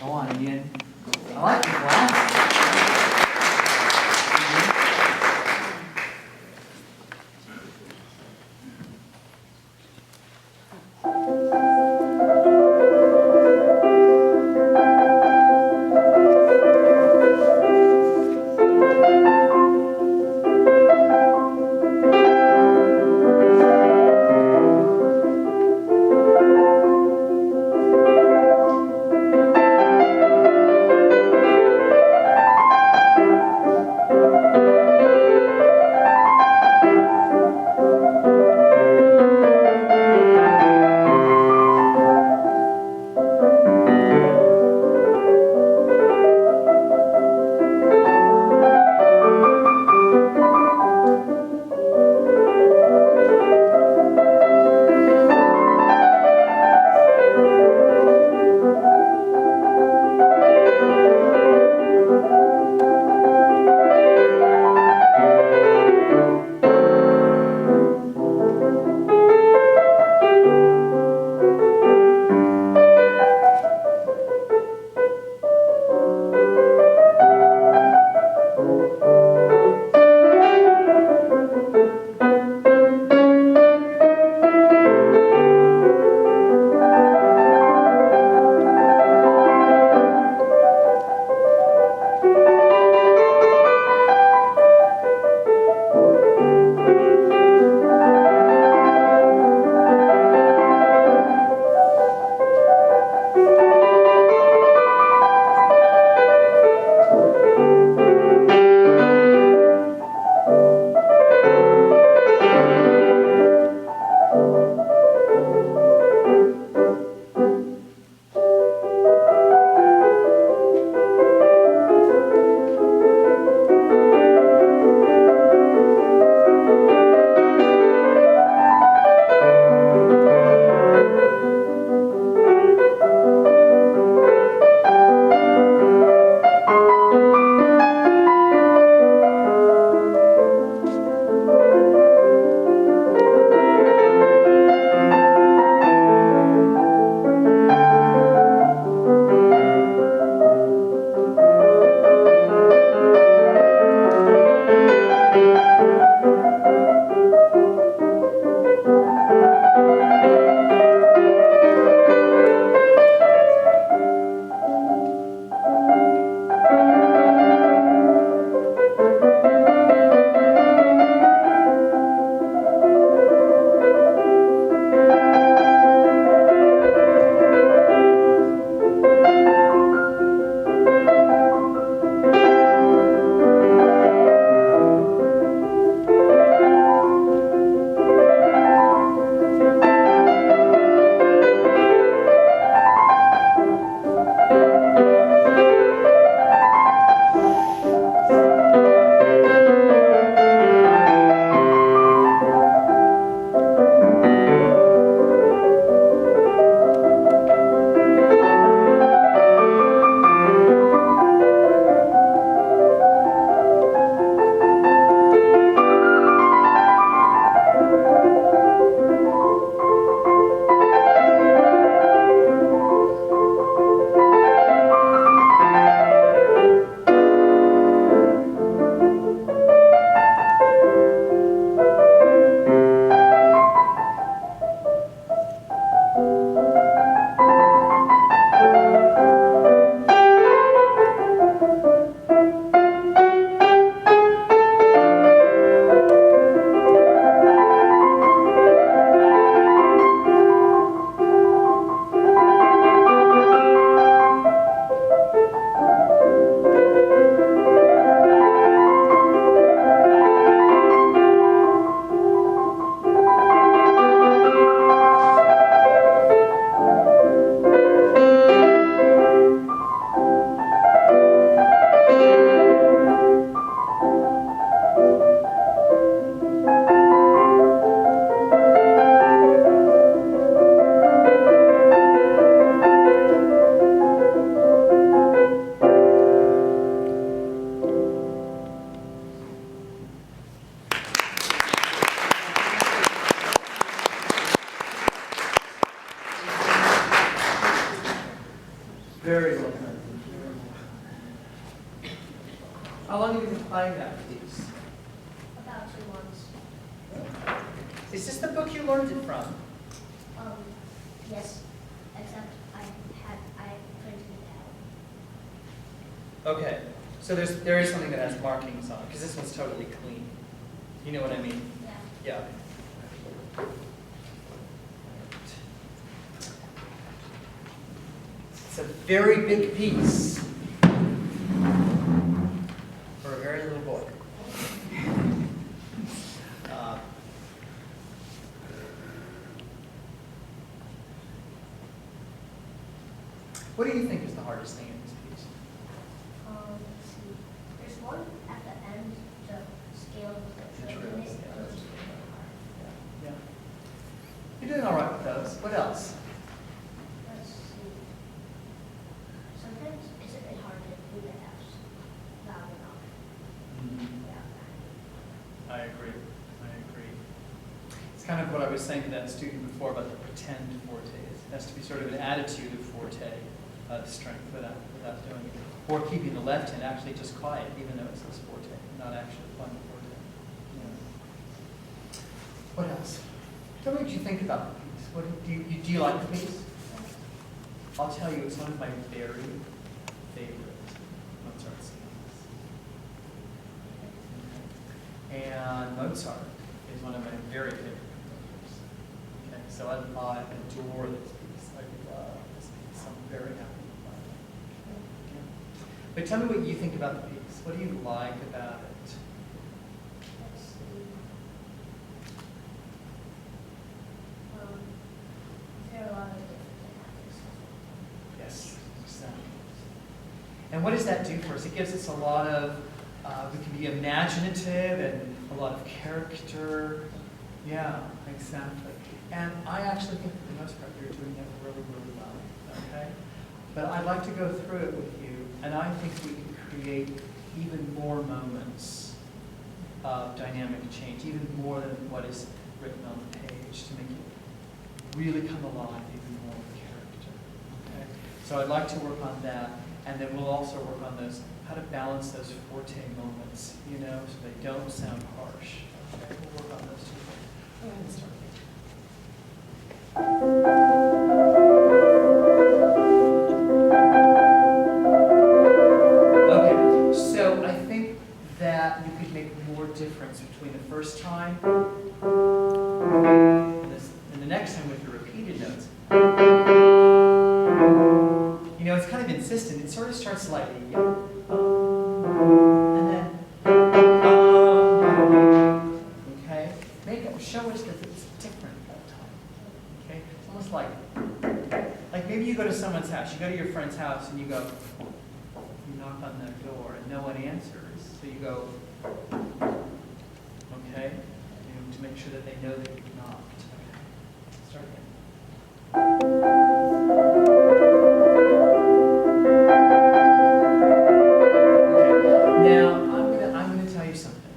Go on, Ian. I like the glass. well done. How long have you been playing that piece? About 2 months. Is this the book you learned it from? Yes, except I printed it Okay, so there is something that has markings on it, because this one's totally clean. You know what I mean? out. Yeah. It's a very big piece for a very little boy. What do you think is the hardest thing in this piece? Let's see. There's one at the end, the scale with the trill in it. Yeah. You're doing all right with those. What else? Let's see. Sometimes it's a bit hard to do the F's loud enough. Yeah. I agree. It's kind of what I was saying to that student before about the pretend forte. It has to be sort of an attitude of forte, strength without doing it. Or keeping the left hand actually just quiet, even though it says forte, not actually playing forte. Yeah. What else? Tell me what you think about the piece. What do you like the piece? I'll tell you, it's one of my very favorite Mozart sonatas. And Mozart is one of my very favorite composers. Okay, so I adore this piece. I love this piece. I'm very happy with it. Okay. But tell me what you think about the piece. What do you like about it? Let's see. There are a lot of different things. Yes, exactly. And what does that do for us? It gives us a lot of, we can be imaginative and a lot of character. Yeah, exactly. And I actually think for the most part you're doing it really, really well. Okay? But I'd like to go through it with you, and I think we can create even more moments of dynamic change, even more than what is written on the page, to make it really come alive even more with character. Okay? So I'd like to work on that, and then we'll also work on those, how to balance those forte moments, you know, so they don't sound harsh. Okay? We'll work on those two things. Go ahead and start. Okay, so I think that you could make more difference between the first time and the next time with the repeated notes. You know, it's kind of insistent. It sort of starts slightly, and then, okay? Show us that it's different that time, okay? It's almost like maybe you go to someone's house. You go to your friend's house and you go, you knock on the door and no one answers. So you go, okay? You know, to make sure that they know that you've knocked. Okay. Start again. Now, I'm gonna tell you something.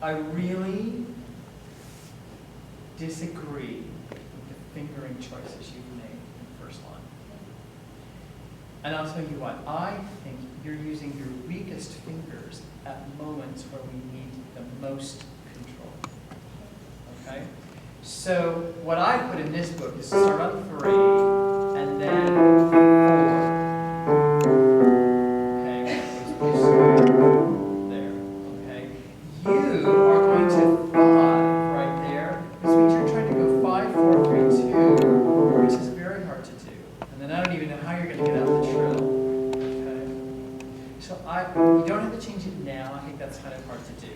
I really disagree with the fingering choices you've made in the first line. And I'll tell you what, I think you're using your weakest fingers at moments where we need the most control. Okay? So what I put in this book is to start on 3 and then 4. There. Okay? You are going to 5 right there. This means you're trying to go 5, 4, 3, 2, which is very hard to do. And then I don't even know how you're going to get out the trill. Okay? So you don't have to change it now. I think that's kind of hard to do.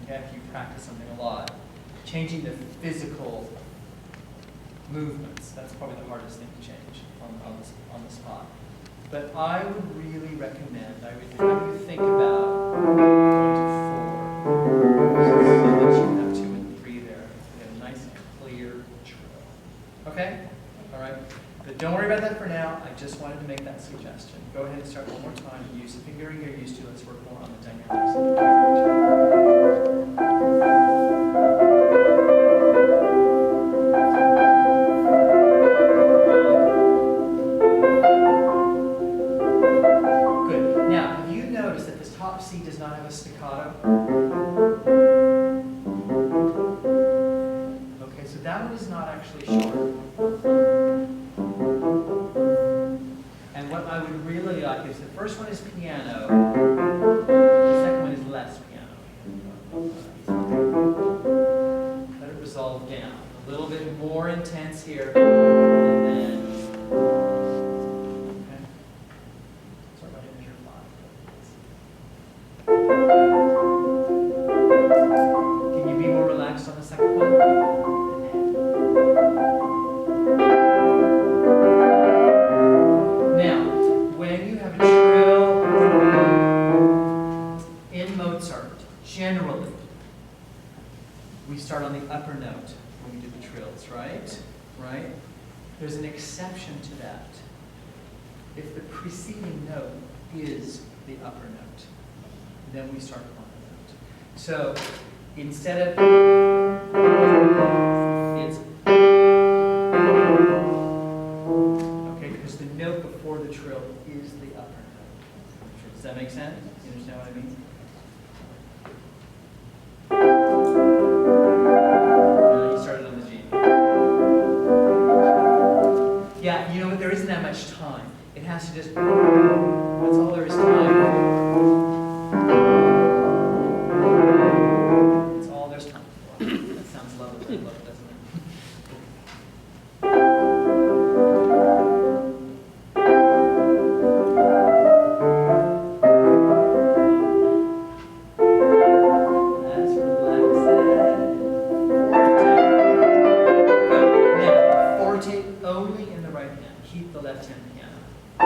Okay? If you practice something a lot. Changing the physical movements, that's probably the hardest thing to change on the spot. But I would really recommend, I would think about going to 4, so that you have 2 and 3 there. You have a nice clear trill. Okay? All right? But don't worry about that for now. I just wanted to make that suggestion. Go ahead and start one more time. Use the fingering you're used to. Let's work more on the dynamics of the character. a staccato? Okay, so that one is not actually short. And what I would really like is the first one is piano, the second one is less piano. Let it resolve down. A little bit more intense here, and then, okay. Sorry about measure 5. Can you be more relaxed on the second one? Now, when you have a trill in Mozart, generally, we start on the upper note when we do the trills, right? Right? There's an exception to that. If the preceding note is the upper note, then we start on the note. So instead of it's okay, because the note before the trill is the upper note. Does that make sense? You understand what I mean? Yeah, you know what, there isn't that much time. It has to just, that's all there is time for. That's all there's time for. That sounds lovely, doesn't it? That's relaxing. Now, forte only in the right hand. Keep the left hand piano. See,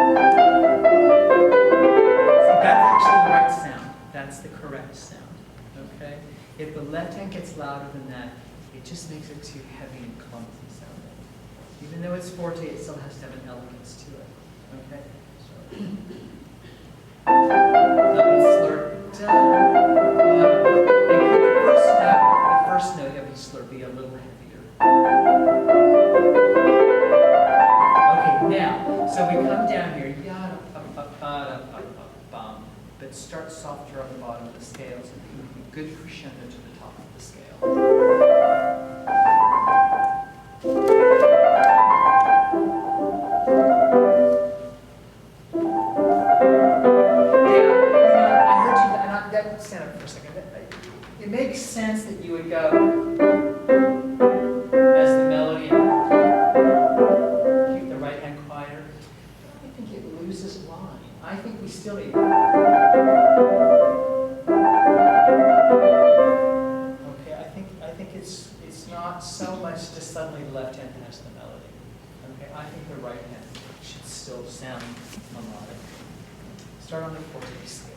that's actually the right sound. That's the correct sound. Okay? If the left hand gets louder than that, it just makes it too heavy and clumsy sounding. Even though it's forte, it still has to have an elegance to it. Okay? So. Slur. The first note of each slur be a little heavier. Now, so we come down here, but start softer on the bottom of the scales and a good crescendo to the top of the scale. Yeah, I heard you, and stand up for a second. It makes sense that you would go as the melody. Loses line. I think we still need. Okay, I think it's not so much just suddenly the left hand has the melody. Okay, I think the right hand should still sound melodic. Start on the forte scale.